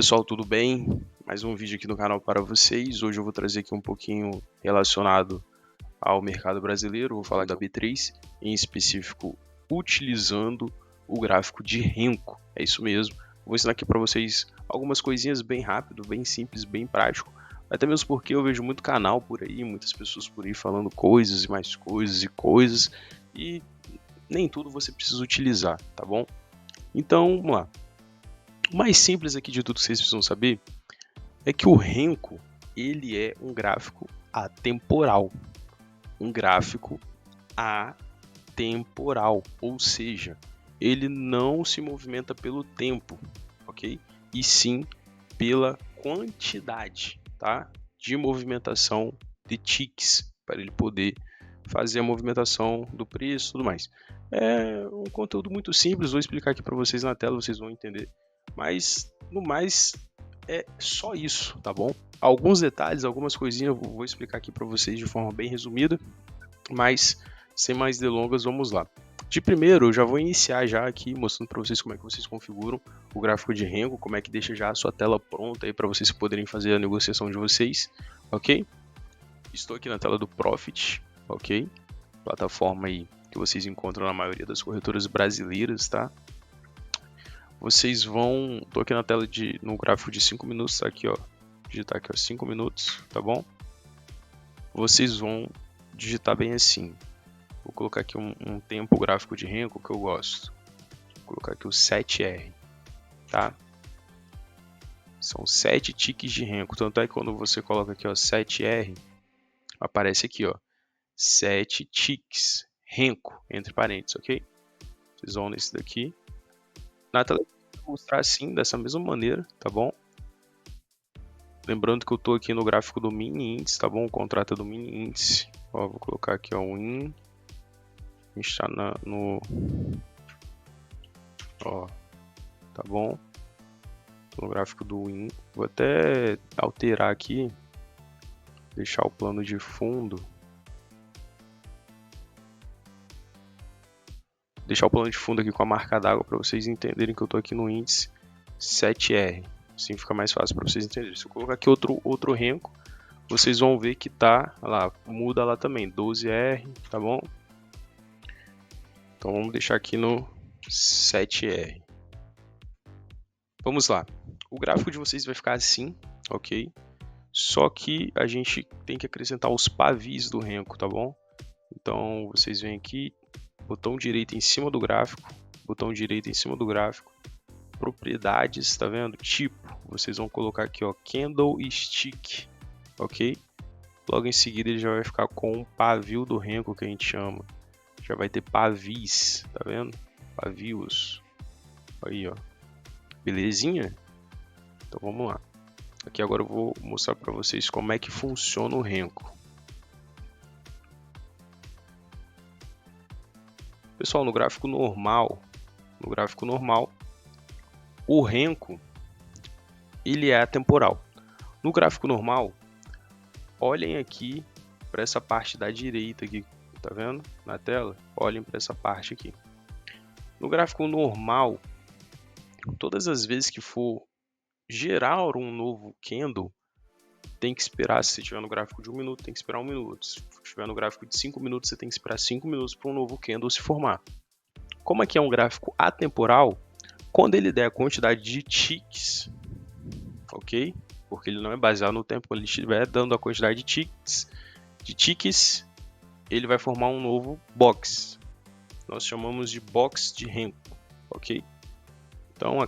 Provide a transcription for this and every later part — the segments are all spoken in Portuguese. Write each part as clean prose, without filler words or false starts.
Pessoal, tudo bem? Mais um vídeo aqui no canal para vocês. Hoje eu vou trazer aqui um pouquinho relacionado ao mercado brasileiro. Vou falar da B3, em específico utilizando o gráfico de Renko. É isso mesmo. Vou ensinar aqui para vocês algumas coisinhas bem rápido, bem simples, bem prático. Até mesmo porque eu vejo muito canal por aí, muitas pessoas por aí falando coisas e mais coisas e coisas, e nem tudo você precisa utilizar, tá bom? Então, vamos lá. O mais simples aqui de tudo que vocês precisam saber é que o Renko, ele é um gráfico atemporal. Um gráfico atemporal, ou seja, ele não se movimenta pelo tempo, ok? E sim pela quantidade, tá? De movimentação de ticks, para ele poder fazer a movimentação do preço e tudo mais. É um conteúdo muito simples, vou explicar aqui para vocês na tela, vocês vão entender. Mas, no mais, é só isso, tá bom? Alguns detalhes, algumas coisinhas eu vou explicar aqui para vocês de forma bem resumida, mas sem mais delongas, vamos lá. De primeiro, eu já vou iniciar já aqui mostrando para vocês como é que vocês configuram o gráfico de Renko, como é que deixa já a sua tela pronta aí para vocês poderem fazer a negociação de vocês, ok? Estou aqui na tela do Profit, ok? Plataforma aí que vocês encontram na maioria das corretoras brasileiras, tá? Vocês vão, tô aqui na tela no gráfico de 5 minutos, tá aqui, ó, digitar aqui, ó, 5 minutos, tá bom? Vocês vão digitar bem assim. Vou colocar aqui um tempo gráfico de Renko que eu gosto. Vou colocar aqui o 7R, tá? São 7 ticks de Renko, tanto é que quando você coloca aqui, ó, 7R, aparece aqui, ó, 7 ticks Renko, entre parênteses, ok? Vocês vão nesse daqui. Na tela eu vou mostrar assim, dessa mesma maneira, tá bom? Lembrando que eu estou aqui no gráfico do mini índice, tá bom? O contrato é do mini índice. Ó, vou colocar aqui, ó, win. A gente está ó, tá bom? Tô no gráfico do win. Vou até alterar aqui, deixar o plano de fundo. Deixar o plano de fundo aqui com a marca d'água para vocês entenderem que eu estou aqui no índice 7R. Assim fica mais fácil para vocês entenderem. Se eu colocar aqui outro Renko, vocês vão ver que tá, lá, muda lá também, 12R, tá bom? Então vamos deixar aqui no 7R. Vamos lá. O gráfico de vocês vai ficar assim, ok? Só que a gente tem que acrescentar os pavis do Renko, tá bom? Então vocês vêm aqui, botão direito em cima do gráfico, botão direito em cima do gráfico, propriedades, tá vendo? Tipo, vocês vão colocar aqui, ó, candlestick, ok? Logo em seguida ele já vai ficar com um pavio do Renko que a gente chama. Já vai ter pavis, tá vendo? Pavios. Aí, ó. Belezinha? Então vamos lá. Aqui agora eu vou mostrar para vocês como é que funciona o Renko. Pessoal, no gráfico normal, o Renko ele é atemporal. No gráfico normal, olhem aqui para essa parte da direita aqui, tá vendo? Na tela, olhem para essa parte aqui. No gráfico normal, todas as vezes que for gerar um novo candle, tem que esperar, se estiver no gráfico de 1 minuto, tem que esperar 1 minuto. Se estiver no gráfico de 5 minutos, você tem que esperar 5 minutos para um novo candle se formar. Como aqui é um gráfico atemporal, quando ele der a quantidade de ticks, ok? Porque ele não é baseado no tempo, quando ele estiver dando a quantidade de ticks, ele vai formar um novo box. Nós chamamos de box de Renko, ok? Então, a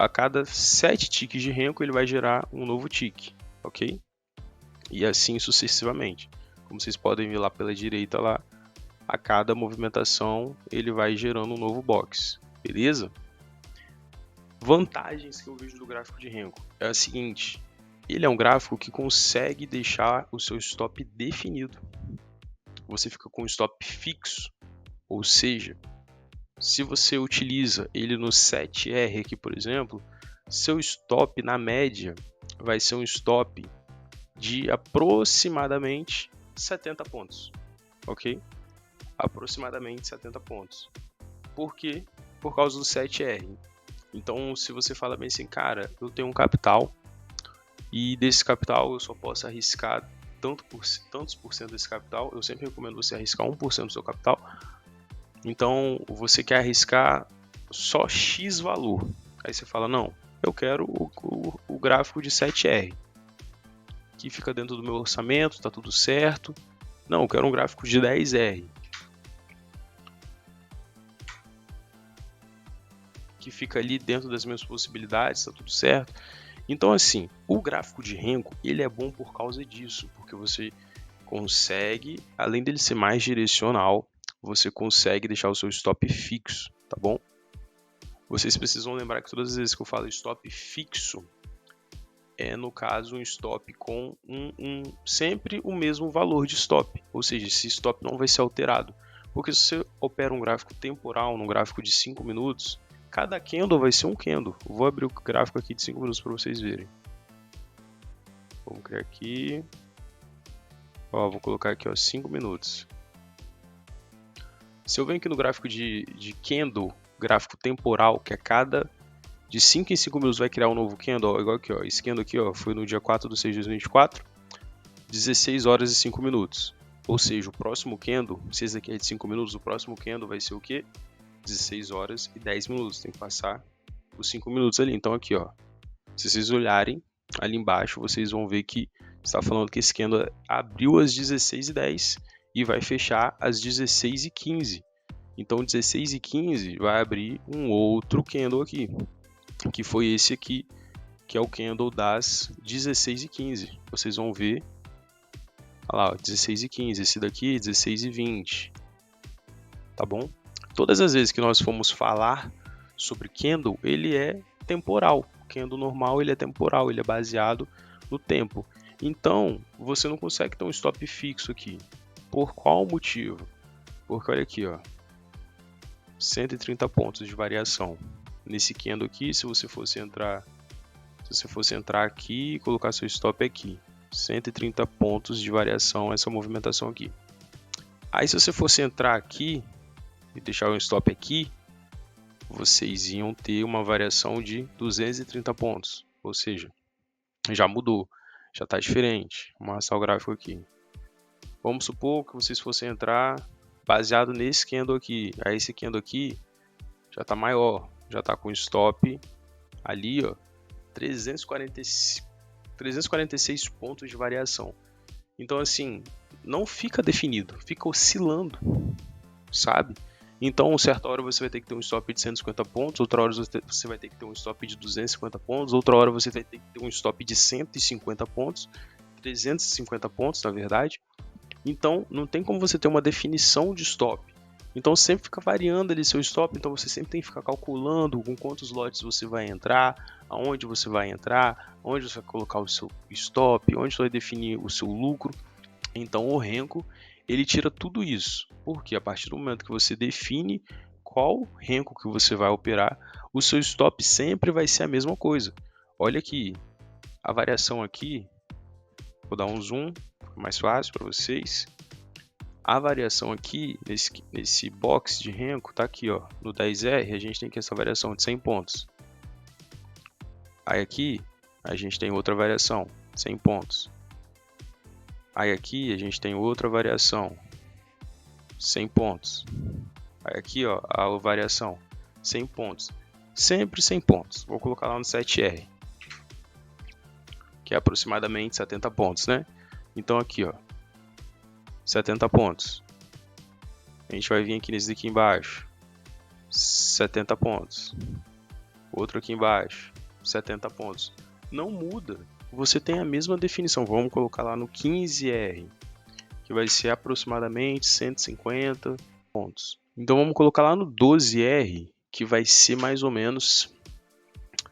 cada 7 ticks de Renko, ele vai gerar um novo tick, ok? E assim sucessivamente. Como vocês podem ver lá pela direita, lá, a cada movimentação, ele vai gerando um novo box, beleza? Vantagens que eu vejo do gráfico de Renko é a seguinte: ele é um gráfico que consegue deixar o seu stop definido. Você fica com um stop fixo, ou seja, se você utiliza ele no 7R aqui, por exemplo, seu stop na média vai ser um stop de aproximadamente 70 pontos, ok? Aproximadamente 70 pontos. Por quê? Por causa do 7R. Então, se você fala bem assim, cara, eu tenho um capital e desse capital eu só posso arriscar tantos por cento desse capital, eu sempre recomendo você arriscar 1% do seu capital. Então, você quer arriscar só X valor. Aí você fala, não, eu quero o gráfico de 7R, que fica dentro do meu orçamento, tá tudo certo. Não, eu quero um gráfico de 10R, que fica ali dentro das minhas possibilidades, tá tudo certo. Então, assim, o gráfico de Renko, ele é bom por causa disso, porque você consegue, além dele ser mais direcional, você consegue deixar o seu stop fixo, tá bom? Vocês precisam lembrar que todas as vezes que eu falo stop fixo, é no caso um stop com sempre o mesmo valor de stop, ou seja, esse stop não vai ser alterado, porque se você opera um gráfico temporal, num gráfico de 5 minutos, cada candle vai ser um candle. Eu vou abrir o gráfico aqui de 5 minutos para vocês verem. Vamos criar aqui. Ó, vou colocar aqui, ó, 5 minutos. Se eu venho aqui no gráfico de candle, gráfico temporal, que é cada de 5 em 5 minutos vai criar um novo candle, ó, igual aqui, ó. Esse candle aqui, ó, foi no dia 4/6 de 2024, 16 horas e 5 minutos. Ou seja, o próximo candle, se esse aqui é de 5 minutos, o próximo candle vai ser o quê? 16 horas e 10 minutos. Tem que passar os 5 minutos ali. Então aqui, ó, se vocês olharem ali embaixo, vocês vão ver que está falando que esse candle abriu às 16h10 e vai fechar às 16h15. Então 16h15 vai abrir um outro candle aqui, que foi esse aqui, que é o candle das 16h15. Vocês vão ver, olha lá, 16h15, esse daqui 16h20, tá bom? Todas as vezes que nós formos falar sobre candle, ele é temporal. O candle normal, ele é temporal, ele é baseado no tempo. Então, você não consegue ter um stop fixo aqui. Por qual motivo? Porque olha aqui, ó, 130 pontos de variação. Nesse candle aqui, se você fosse entrar aqui e colocar seu stop aqui, 130 pontos de variação essa movimentação aqui. Aí se você fosse entrar aqui e deixar o stop aqui, vocês iam ter uma variação de 230 pontos, ou seja, já mudou, já está diferente. Vamos arrastar o gráfico aqui. Vamos supor que vocês fossem entrar baseado nesse candle aqui. Aí esse candle aqui já está maior, já está com stop ali, ó, 346 pontos de variação. Então assim, não fica definido, fica oscilando, sabe? Então, certa hora você vai ter que ter um stop de 150 pontos, outra hora você vai ter que ter um stop de 250 pontos, outra hora você vai ter que ter um stop de 150 pontos, 350 pontos, na verdade. Então, não tem como você ter uma definição de stop. Então, sempre fica variando ali seu stop, então você sempre tem que ficar calculando com quantos lotes você vai entrar, aonde você vai entrar, onde você vai colocar o seu stop, onde você vai definir o seu lucro. Então, o Renko, ele tira tudo isso, porque a partir do momento que você define qual Renko que você vai operar, o seu stop sempre vai ser a mesma coisa. Olha aqui, a variação aqui, vou dar um zoom, mais fácil para vocês. A variação aqui, nesse box de Renko, tá aqui, ó, no 10R, a gente tem aqui essa variação de 100 pontos. Aí aqui, a gente tem outra variação, 100 pontos. Aí aqui a gente tem outra variação, 100 pontos. Aí aqui, ó, a variação, 100 pontos. Sempre 100 pontos. Vou colocar lá no 7R, que é aproximadamente 70 pontos, né? Então aqui, ó, 70 pontos. A gente vai vir aqui nesse daqui embaixo, 70 pontos. Outro aqui embaixo, 70 pontos. Não muda. Você tem a mesma definição. Vamos colocar lá no 15R, que vai ser aproximadamente 150 pontos. Então vamos colocar lá no 12R, que vai ser mais ou menos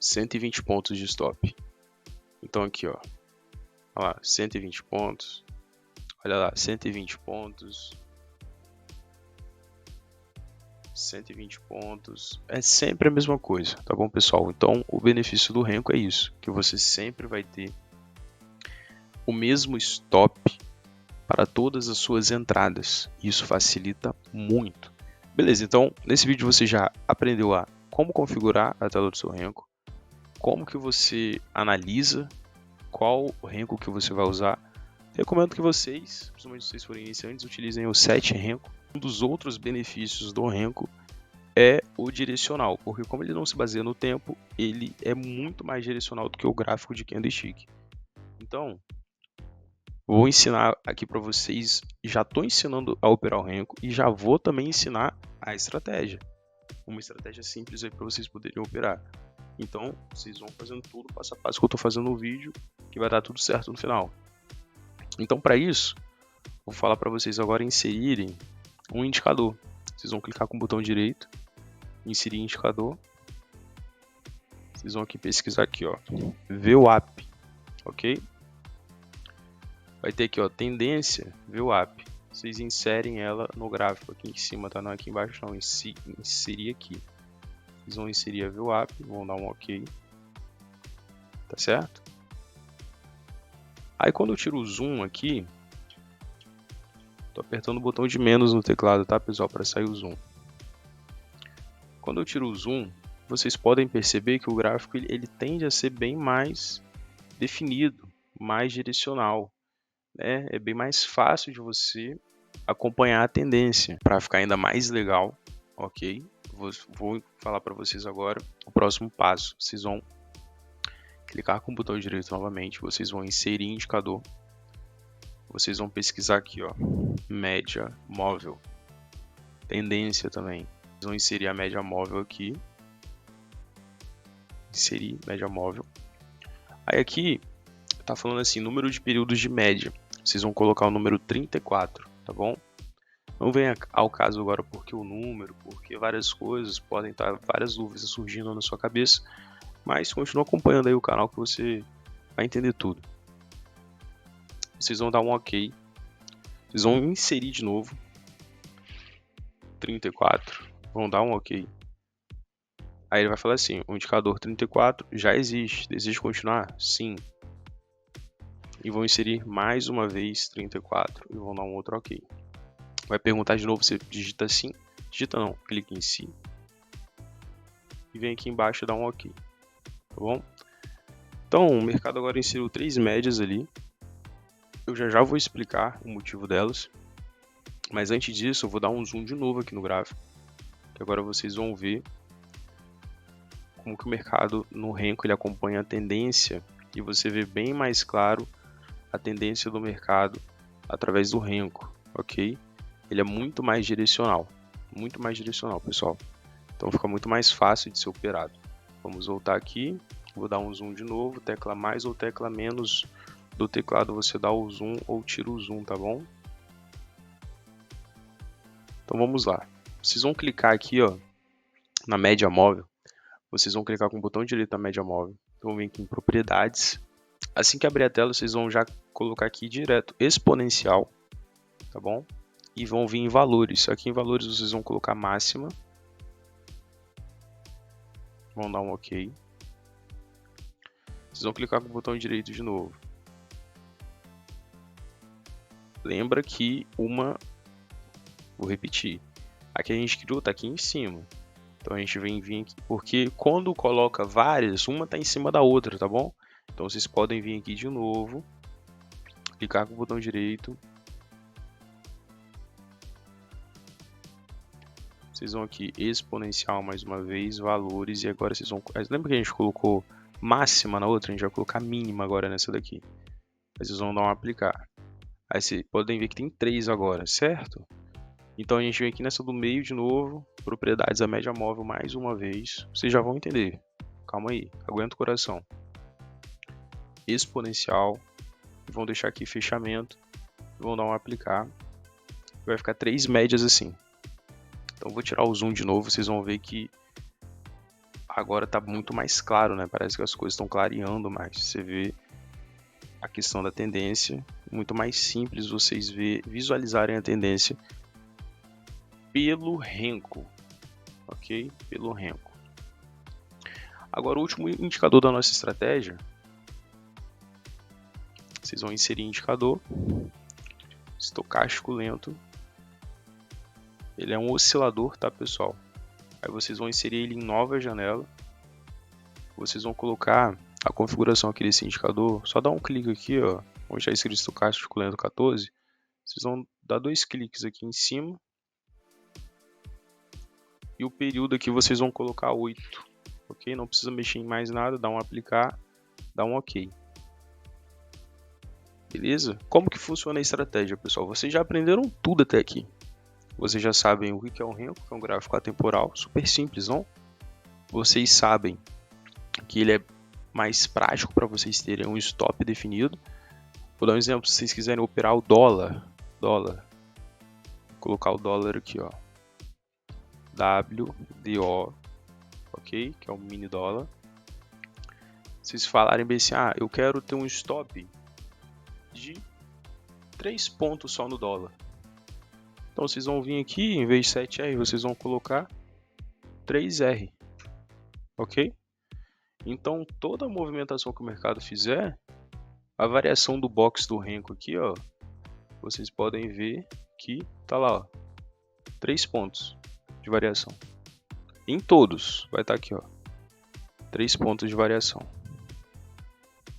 120 pontos de stop. Então aqui, ó, olha lá, 120 pontos. Olha lá, 120 pontos. 120 pontos. É sempre a mesma coisa, tá bom, pessoal? Então, o benefício do Renko é isso, que você sempre vai ter o mesmo stop para todas as suas entradas. Isso facilita muito. Beleza, então, nesse vídeo você já aprendeu a como configurar a tela do seu Renko, como que você analisa qual o Renko que você vai usar. Recomendo que vocês, principalmente se vocês forem iniciantes, utilizem o Set Renko. Um dos outros benefícios do Renko é o direcional, porque como ele não se baseia no tempo, ele é muito mais direcional do que o gráfico de candlestick. Então, vou ensinar aqui para vocês, já estou ensinando a operar o Renko e já vou também ensinar a estratégia. Uma estratégia simples aí para vocês poderem operar. Então, vocês vão fazendo tudo passo a passo que eu estou fazendo no vídeo, que vai dar tudo certo no final. Então, para isso, vou falar para vocês agora inserirem um indicador. Vocês vão clicar com o botão direito, inserir indicador. Vocês vão aqui pesquisar aqui, ó, VWAP, ok? Vai ter aqui, ó, tendência VWAP. Vocês inserem ela no gráfico aqui em cima, tá? Não aqui embaixo, não. Inserir aqui. Vocês vão inserir a VWAP, vão dar um OK. Tá certo? Aí quando eu tiro o zoom aqui, tô apertando o botão de menos no teclado, tá, pessoal? Para sair o zoom. Quando eu tiro o zoom, vocês podem perceber que o gráfico ele tende a ser bem mais definido, mais direcional. É bem mais fácil de você acompanhar a tendência. Para ficar ainda mais legal, ok? Vou falar para vocês agora o próximo passo. Vocês vão clicar com o botão direito novamente, vocês vão inserir indicador. Vocês vão pesquisar aqui, ó, média móvel. Tendência também. Vocês vão inserir a média móvel aqui. Inserir média móvel. Aí aqui tá falando assim, número de períodos de média. Vocês vão colocar o número 34, tá bom? Não vem ao caso agora porque o número, porque várias coisas, podem estar várias dúvidas surgindo na sua cabeça, mas continua acompanhando aí o canal que você vai entender tudo. Vocês vão dar um OK, vocês vão inserir de novo 34, vão dar um OK. Aí ele vai falar assim, o indicador 34 já existe, deseja continuar? Sim. E vão inserir mais uma vez 34 e vão dar um outro OK. Vai perguntar de novo, você digita sim, digita não, clica em sim. E vem aqui embaixo e dá um OK, tá bom? Então, o mercado agora inseriu 3 médias ali. Eu já vou explicar o motivo delas. Mas antes disso, eu vou dar um zoom de novo aqui no gráfico. Que agora vocês vão ver como que o mercado no Renko ele acompanha a tendência. E você vê bem mais claro a tendência do mercado através do Renko, ok? Ele é muito mais direcional, pessoal. Então fica muito mais fácil de ser operado. Vamos voltar aqui, vou dar um zoom de novo, tecla mais ou tecla menos do teclado você dá o zoom ou tira o zoom, tá bom? Então vamos lá. Vocês vão clicar aqui, ó, na média móvel. Vocês vão clicar com o botão direito na média móvel. Vão vir aqui em propriedades. Assim que abrir a tela, vocês vão já colocar aqui direto exponencial, tá bom? E vão vir em valores. Aqui em valores vocês vão colocar máxima. Vão dar um OK. Vocês vão clicar com o botão direito de novo. Lembra que vou repetir. Aqui a gente criou, tá aqui em cima. Então a gente vem vir aqui, porque quando coloca várias, uma tá em cima da outra, tá bom? Então vocês podem vir aqui de novo, clicar com o botão direito. Vocês vão aqui exponencial mais uma vez, valores, e agora vocês vão... Lembra que a gente colocou máxima na outra? A gente vai colocar mínima agora nessa daqui. Aí vocês vão dar um aplicar. Aí vocês podem ver que tem 3 agora, certo? Então a gente vem aqui nessa do meio de novo, propriedades da média móvel mais uma vez. Vocês já vão entender. Calma aí, aguenta o coração. Exponencial. Vão deixar aqui fechamento. Vão dar um aplicar. Vai ficar 3 médias assim. Então vou tirar o zoom de novo, vocês vão ver que agora está muito mais claro, né? Parece que as coisas estão clareando mais. Você vê a questão da tendência, muito mais simples vocês visualizarem a tendência pelo Renko, ok? Pelo Renko. Agora o último indicador da nossa estratégia, vocês vão inserir indicador estocástico lento. Ele é um oscilador, tá, pessoal? Aí vocês vão inserir ele em nova janela. Vocês vão colocar a configuração aqui desse indicador. Só dá um clique aqui, ó, onde está escrito estocástico lento 14. Vocês vão dar 2 cliques aqui em cima. E o período aqui vocês vão colocar 8. Ok? Não precisa mexer em mais nada. Dá um aplicar. Dá um ok. Beleza? Como que funciona a estratégia, pessoal? Vocês já aprenderam tudo até aqui. Vocês já sabem o que é um renko, que é um gráfico atemporal. Super simples, não? Vocês sabem que ele é mais prático para vocês terem um stop definido. Vou dar um exemplo, se vocês quiserem operar o dólar, vou colocar o dólar aqui, ó, WDO, ok? Que é um mini dólar. Se vocês falarem bem assim, eu quero ter um stop de 3 pontos só no dólar. Então vocês vão vir aqui, em vez de 7R, vocês vão colocar 3R, ok? Então toda a movimentação que o mercado fizer, a variação do box do renko aqui, ó, vocês podem ver que tá lá, ó, 3 pontos de variação. Em todos vai estar aqui, ó, 3 pontos de variação.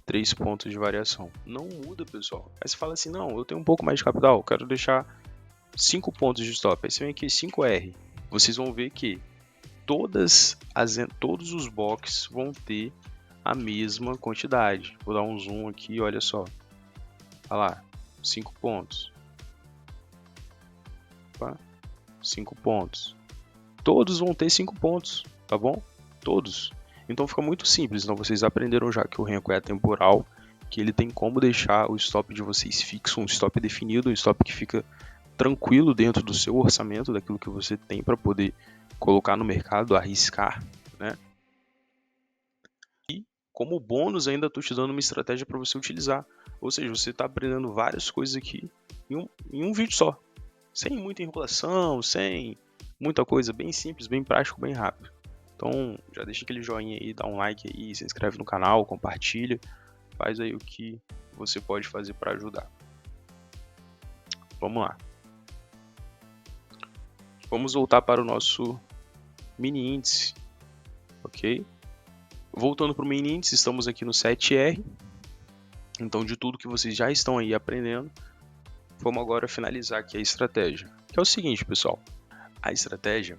3 pontos de variação. Não muda, pessoal. Aí você fala assim, não, eu tenho um pouco mais de capital, quero deixar 5 pontos de stop. Aí você vem aqui, 5R. Vocês vão ver que todos os boxes vão ter a mesma quantidade. Vou dar um zoom aqui, olha só. Olha lá, 5 pontos. Opa, 5 pontos. Todos vão ter 5 pontos, tá bom? Todos. Então fica muito simples. Então vocês aprenderam já que o renko é atemporal, que ele tem como deixar o stop de vocês fixo, um stop definido, um stop que fica tranquilo dentro do seu orçamento, daquilo que você tem para poder colocar no mercado, arriscar, né? E como bônus ainda estou te dando uma estratégia para você utilizar. Ou seja, você está aprendendo várias coisas aqui em um vídeo só. Sem muita enrolação, sem muita coisa, bem simples, bem prático, bem rápido. Então já deixa aquele joinha aí, dá um like aí, se inscreve no canal, compartilha. Faz aí o que você pode fazer para ajudar. Vamos lá. Vamos voltar para o nosso mini índice, ok? Voltando para o mini índice, estamos aqui no 7R. Então, de tudo que vocês já estão aí aprendendo, vamos agora finalizar aqui a estratégia. Que é o seguinte, pessoal. A estratégia,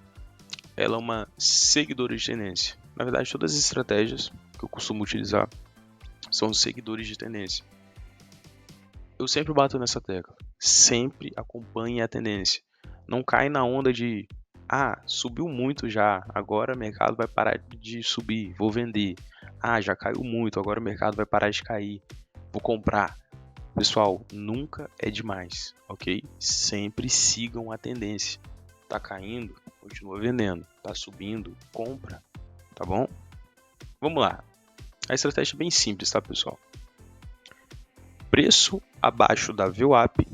ela é uma seguidora de tendência. Na verdade, todas as estratégias que eu costumo utilizar são seguidores de tendência. Eu sempre bato nessa tecla. Sempre acompanhe a tendência. Não cai na onda de subiu muito já, agora o mercado vai parar de subir, vou vender. Já caiu muito, agora o mercado vai parar de cair, vou comprar. Pessoal, nunca é demais, ok? Sempre sigam a tendência. Tá caindo, continua vendendo. Tá subindo, compra, tá bom? Vamos lá. A estratégia é bem simples, tá, pessoal? Preço abaixo da VWAP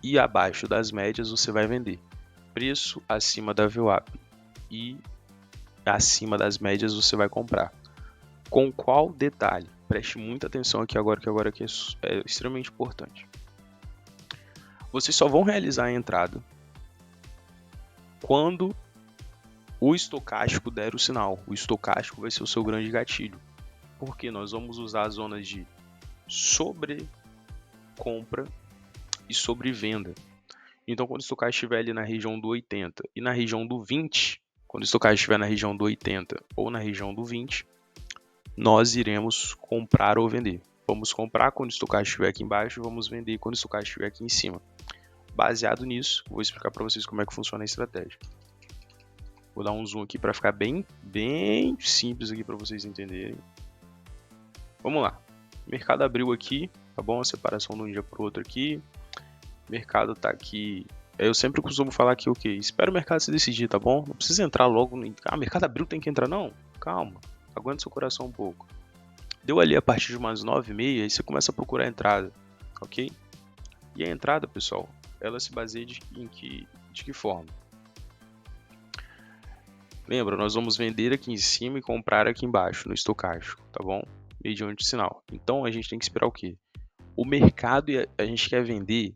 e abaixo das médias você vai vender. Preço acima da VWAP e acima das médias você vai comprar. Com qual detalhe? Preste muita atenção aqui agora, que é extremamente importante. Vocês só vão realizar a entrada quando o estocástico der o sinal. O estocástico vai ser o seu grande gatilho. Porque nós vamos usar as zonas de sobrecompra e sobrevenda. Então, quando o estocástico estiver ali na região do 80 e na região do 20, quando o estocástico estiver na região do 80 ou na região do 20, nós iremos comprar ou vender. Vamos comprar quando o estocástico estiver aqui embaixo, vamos vender quando o estocástico estiver aqui em cima. Baseado nisso, vou explicar para vocês como é que funciona a estratégia. Vou dar um zoom aqui para ficar bem simples aqui para vocês entenderem. Vamos lá. O mercado abriu aqui, tá bom? A separação de um dia para o outro aqui. O mercado tá aqui. Eu sempre costumo falar aqui, ok, espera o mercado se decidir, tá bom? Não precisa entrar logo. O mercado abriu, tem que entrar, não? Calma, aguenta seu coração um pouco. Deu ali a partir de umas 9h30, aí você começa a procurar a entrada, ok? E a entrada, pessoal, ela se baseia de que forma? Lembra, nós vamos vender aqui em cima e comprar aqui embaixo, no estocástico, tá bom? Mediante sinal. Então, a gente tem que esperar o quê? O mercado, a gente quer vender,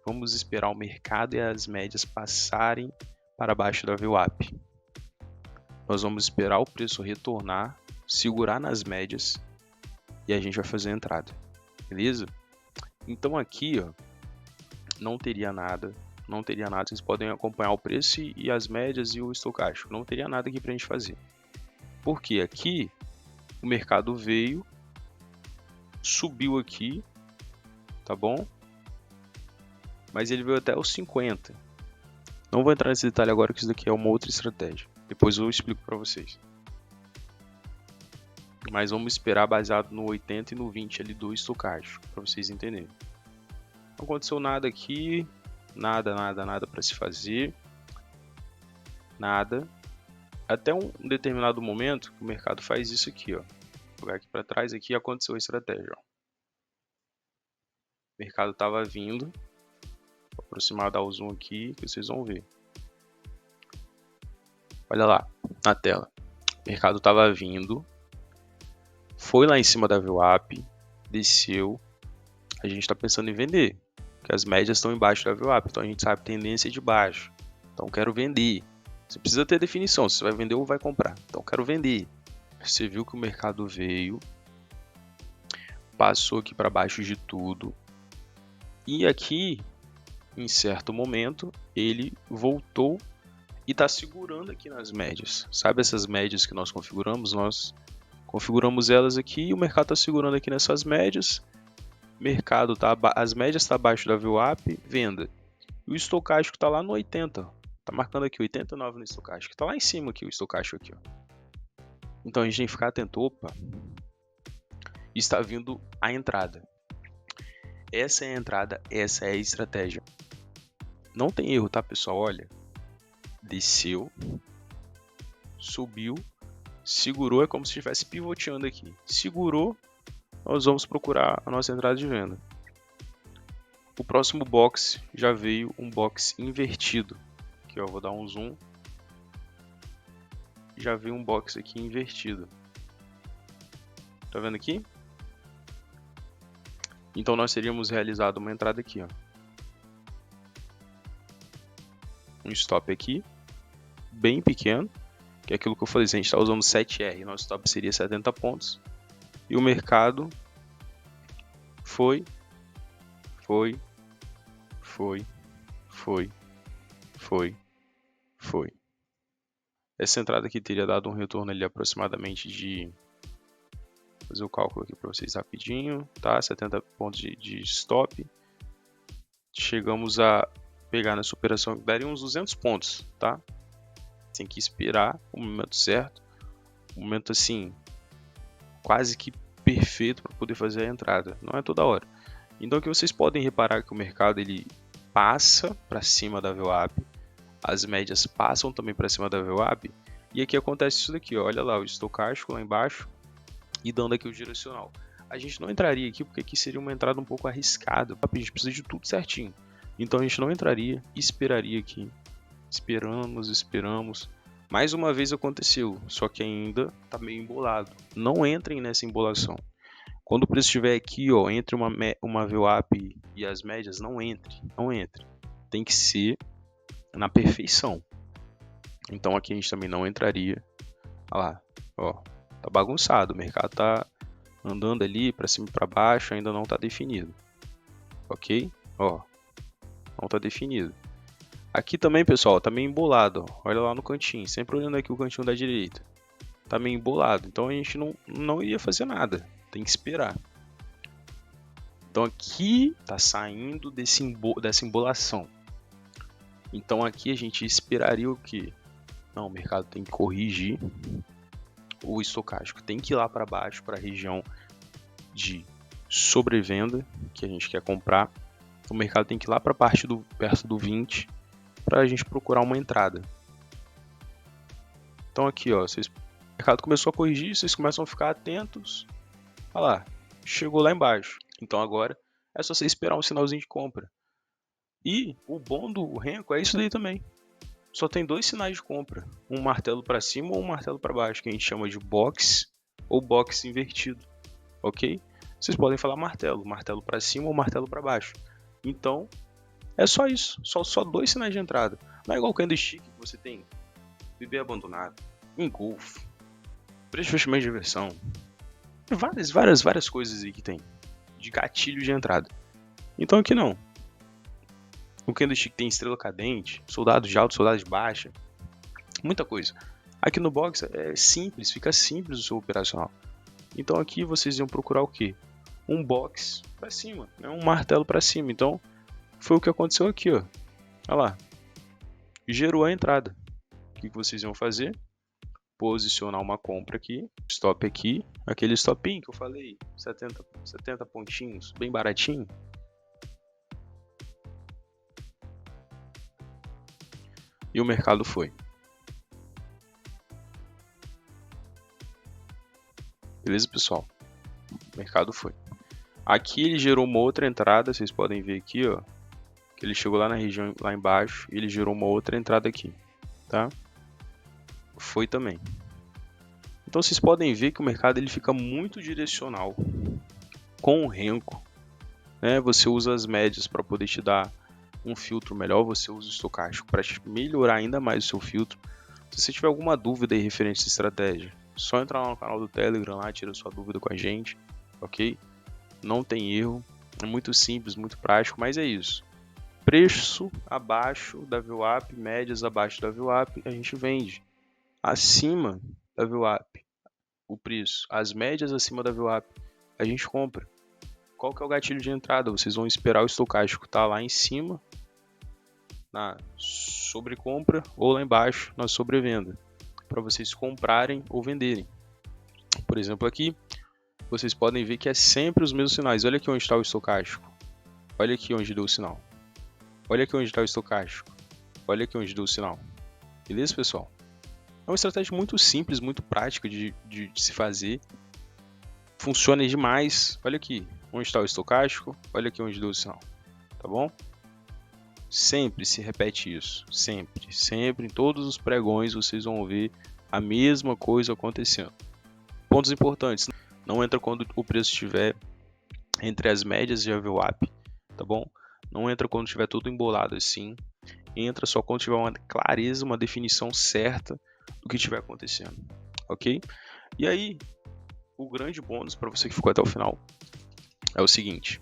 vamos esperar o mercado e as médias passarem para baixo da VWAP. nós vamos esperar o preço retornar, segurar nas médias e a gente vai fazer a entrada, beleza? Então aqui, ó, não teria nada, vocês podem acompanhar o preço e as médias e o estocástico, não teria nada aqui para a gente fazer. Porque aqui o mercado veio, subiu aqui, tá bom? Mas ele veio até os 50. Não vou entrar nesse detalhe agora, que isso daqui é uma outra estratégia. Depois eu explico para vocês. Mas vamos esperar baseado no 80 e no 20 ali do estocástico, para vocês entenderem. Não aconteceu nada aqui, nada para se fazer, nada. Até um determinado momento, o mercado faz isso aqui, ó. Vou jogar aqui para trás, aqui aconteceu a estratégia, ó. O mercado estava vindo, vou aproximar, dar o zoom aqui, que vocês vão ver. Olha lá, na tela. O mercado estava vindo, foi lá em cima da VWAP, desceu. A gente está pensando em vender, porque as médias estão embaixo da VWAP, então a gente sabe a tendência é de baixo. Então quero vender. Você precisa ter definição, se você vai vender ou vai comprar. Então quero vender. Você viu que o mercado veio, passou aqui para baixo de tudo. E aqui, em certo momento, ele voltou e está segurando aqui nas médias. Sabe essas médias que nós configuramos? Nós configuramos elas aqui e o mercado está segurando aqui nessas médias. Mercado as médias estão abaixo da VWAP, venda. E o estocástico está lá no 80. Tá marcando aqui 89 no estocástico. Está lá em cima aqui o estocástico aqui, ó. Então a gente tem que ficar atento. Opa, está vindo a entrada. Essa é a entrada, essa é a estratégia. Não tem erro, tá, pessoal? Olha, desceu, subiu, segurou, é como se estivesse pivoteando aqui. Segurou, nós vamos procurar a nossa entrada de venda. O próximo box já veio um box invertido. Aqui, ó, vou dar um zoom. Já veio um box aqui invertido. Tá vendo aqui? Então nós teríamos realizado uma entrada aqui, ó. Um stop aqui, bem pequeno, que é aquilo que eu falei, se a gente está usando 7R, nosso stop seria 70 pontos. E o mercado foi. Essa entrada aqui teria dado um retorno ali aproximadamente de... Vou fazer o cálculo aqui para vocês rapidinho, tá? 70 pontos de stop. Chegamos a pegar nessa operação, daria uns 200 pontos, tá? Tem que esperar o momento certo, um momento assim, quase que perfeito para poder fazer a entrada. Não é toda hora. Então aqui vocês podem reparar que o mercado ele passa para cima da VWAP, as médias passam também para cima da VWAP, e aqui acontece isso daqui, ó. Olha lá o estocástico lá embaixo e dando aqui o direcional. A gente não entraria aqui porque aqui seria uma entrada um pouco arriscada, a gente precisa de tudo certinho. Então a gente não entraria, esperaria aqui. Esperamos. Mais uma vez aconteceu, só que ainda está meio embolado. Não entrem nessa embolação. Quando o preço estiver aqui, ó, entre uma VWAP e as médias, não entre. Tem que ser na perfeição. Então aqui a gente também não entraria. Olha lá, ó, tá bagunçado. O mercado tá andando ali para cima e para baixo, ainda não está definido. Ok? Ó, não está definido. Aqui também, pessoal, tá meio embolado. Ó. Olha lá no cantinho, sempre olhando aqui o cantinho da direita. Tá meio embolado, então a gente não ia fazer nada. Tem que esperar. Então aqui tá saindo dessa embolação. Então aqui a gente esperaria o quê? Não, o mercado tem que corrigir o estocástico. Tem que ir lá para baixo, para a região de sobrevenda que a gente quer comprar. O mercado tem que ir lá para perto do 20 para a gente procurar uma entrada. Então aqui, ó, o mercado começou a corrigir, vocês começam a ficar atentos. Olha lá, chegou lá embaixo. Então agora é só você esperar um sinalzinho de compra. E o bom do Renko é isso daí também. Só tem dois sinais de compra, um martelo para cima ou um martelo para baixo, que a gente chama de box ou box invertido, ok? Vocês podem falar martelo para cima ou martelo para baixo. Então é só isso, só dois sinais de entrada. Não é igual o candlestick que você tem BB abandonado, engolfe, preço de fechamento de versão, várias coisas aí que tem de gatilho de entrada. Então aqui não. O candlestick tem estrela cadente, soldado de alta, soldado de baixa, muita coisa. Aqui no box é simples, fica simples o seu operacional. Então aqui vocês iam procurar o quê? Um box para cima, né? Um martelo para cima. Então foi o que aconteceu aqui, ó. Olha lá, gerou a entrada. O que vocês iam fazer? Posicionar uma compra aqui, stop aqui, aquele stopinho que eu falei, 70 pontinhos, bem baratinho. E o mercado foi. Beleza, pessoal? O mercado foi. Aqui ele gerou uma outra entrada, vocês podem ver aqui, ó, que ele chegou lá na região, lá embaixo, e ele gerou uma outra entrada aqui, tá? Foi também. Então vocês podem ver que o mercado ele fica muito direcional com o Renko, né? Você usa as médias para poder te dar um filtro melhor, você usa o estocástico para melhorar ainda mais o seu filtro. Se você tiver alguma dúvida aí referente a essa estratégia, só entrar lá no canal do Telegram, lá, tira sua dúvida com a gente, ok? Não tem erro, é muito simples, muito prático, mas é isso. Preço abaixo da VWAP, médias abaixo da VWAP, a gente vende. Acima da VWAP, o preço, as médias acima da VWAP, a gente compra. Qual que é o gatilho de entrada? Vocês vão esperar o estocástico estar lá em cima, na sobrecompra, ou lá embaixo, na sobrevenda, para vocês comprarem ou venderem. Por exemplo, aqui, vocês podem ver que é sempre os mesmos sinais. Olha aqui onde está o estocástico. Olha aqui onde deu o sinal. Olha aqui onde está o estocástico. Olha aqui onde deu o sinal. Beleza, pessoal? É uma estratégia muito simples, muito prática de se fazer. Funciona demais. Olha aqui onde está o estocástico. Olha aqui onde deu o sinal. Tá bom? Sempre se repete isso. Sempre. Sempre. Em todos os pregões vocês vão ver a mesma coisa acontecendo. Pontos importantes. Não entra quando o preço estiver entre as médias e a VWAP. Tá bom? Não entra quando estiver tudo embolado assim. Entra só quando tiver uma clareza, uma definição certa do que estiver acontecendo, ok? E aí, o grande bônus para você que ficou até o final é o seguinte.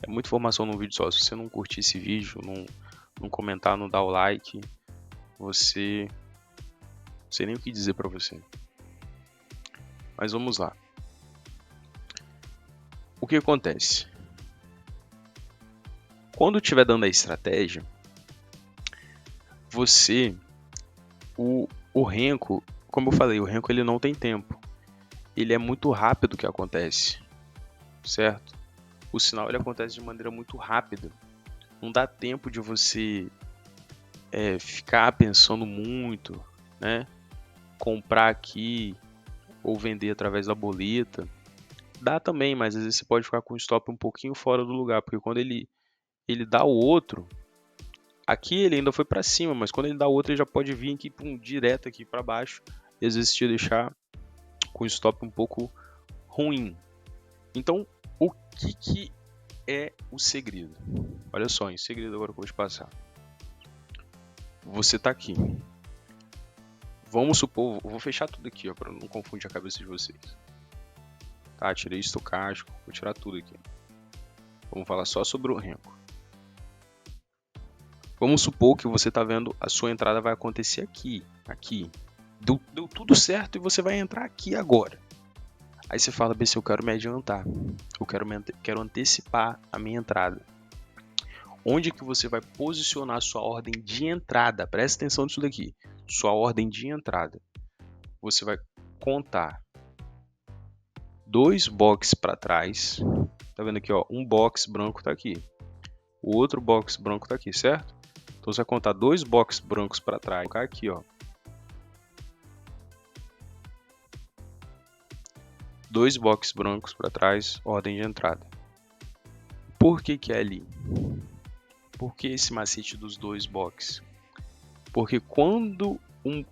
É muita informação num vídeo só. Se você não curtir esse vídeo, não comentar, não dar o like, você... Não sei nem o que dizer para você. Mas vamos lá. O que acontece? Quando estiver dando a estratégia, você... O Renko, como eu falei, o Renko ele não tem tempo. Ele é muito rápido o que acontece, certo? O sinal ele acontece de maneira muito rápida. Não dá tempo de você ficar pensando muito, né? Comprar aqui ou vender através da boleta. Dá também, mas às vezes você pode ficar com o stop um pouquinho fora do lugar, porque quando ele dá o outro, aqui ele ainda foi para cima, mas quando ele dá o outro ele já pode vir aqui direto aqui para baixo e às vezes te deixar com o stop um pouco ruim. Então, o que é o segredo? Olha só, em segredo agora que eu vou te passar. Você tá aqui. Vamos supor, eu vou fechar tudo aqui, ó, para não confundir a cabeça de vocês. Tá, tirei estocástico, vou tirar tudo aqui. Vamos falar só sobre o Renko. Vamos supor que você tá vendo a sua entrada vai acontecer aqui. Deu tudo certo e você vai entrar aqui agora. Aí você fala, BC, eu quero me adiantar. Eu quero antecipar a minha entrada. Onde que você vai posicionar a sua ordem de entrada? Presta atenção nisso daqui. Sua ordem de entrada. Você vai contar 2 boxes para trás. Tá vendo aqui, ó? Um box branco tá aqui. O outro box branco tá aqui, certo? Então você vai contar 2 boxes brancos para trás. Vou colocar aqui, ó. 2 boxes brancos para trás, ordem de entrada. Por que que é ali? Por que esse macete dos 2 boxes? Porque quando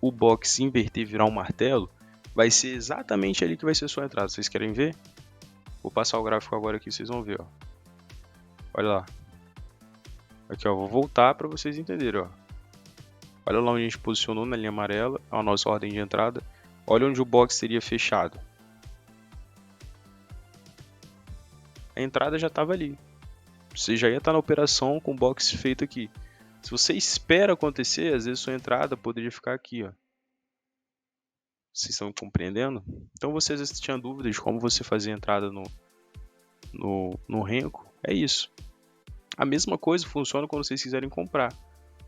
o box inverter e virar um martelo, vai ser exatamente ali que vai ser a sua entrada. Vocês querem ver? Vou passar o gráfico agora aqui, vocês vão ver, ó. Olha lá. Aqui, ó, vou voltar para vocês entenderem, ó. Olha lá onde a gente posicionou na linha amarela, a nossa ordem de entrada. Olha onde o box seria fechado. A entrada já estava ali. Você já ia estar na operação com o box feito aqui. Se você espera acontecer, às vezes sua entrada poderia ficar aqui, ó. Vocês estão compreendendo? Então você às vezes tinha dúvidas de como você fazia a entrada no Renko. É isso. A mesma coisa funciona quando vocês quiserem comprar.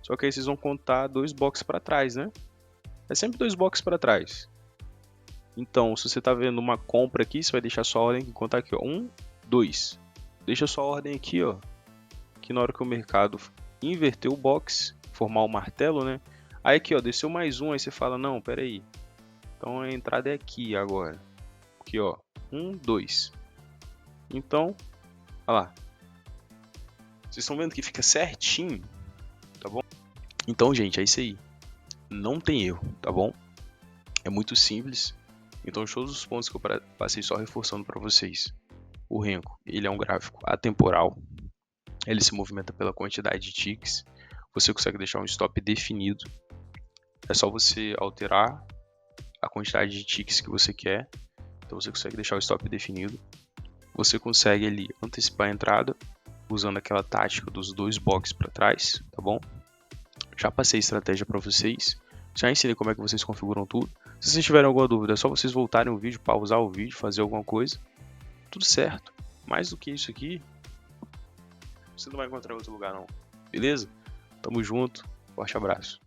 Só que aí vocês vão contar 2 boxes para trás, né? É sempre 2 boxes para trás. Então, se você está vendo uma compra aqui, você vai deixar sua ordem aqui, contar aqui, ó, 1, 2. Deixa sua ordem aqui, ó, que na hora que o mercado inverter o box, formar o martelo, né? Aí aqui, ó, desceu mais um, aí você fala, não, pera aí. Então a entrada é aqui agora. Aqui, ó, 1, 2. Então, olha lá. Vocês estão vendo que fica certinho, tá bom? Então, gente, é isso aí. Não tem erro, tá bom? É muito simples. Então, todos os pontos que eu passei só reforçando para vocês. O Renko, ele é um gráfico atemporal. Ele se movimenta pela quantidade de ticks. Você consegue deixar um stop definido. É só você alterar a quantidade de ticks que você quer. Então, você consegue deixar o stop definido. Você consegue ali antecipar a entrada usando aquela tática dos 2 boxes para trás, tá bom? Já passei a estratégia para vocês. Já ensinei como é que vocês configuram tudo. Se vocês tiverem alguma dúvida, é só vocês voltarem o vídeo, pausar o vídeo, fazer alguma coisa. Tudo certo. Mais do que isso aqui, você não vai encontrar em outro lugar não. Beleza? Tamo junto. Forte abraço.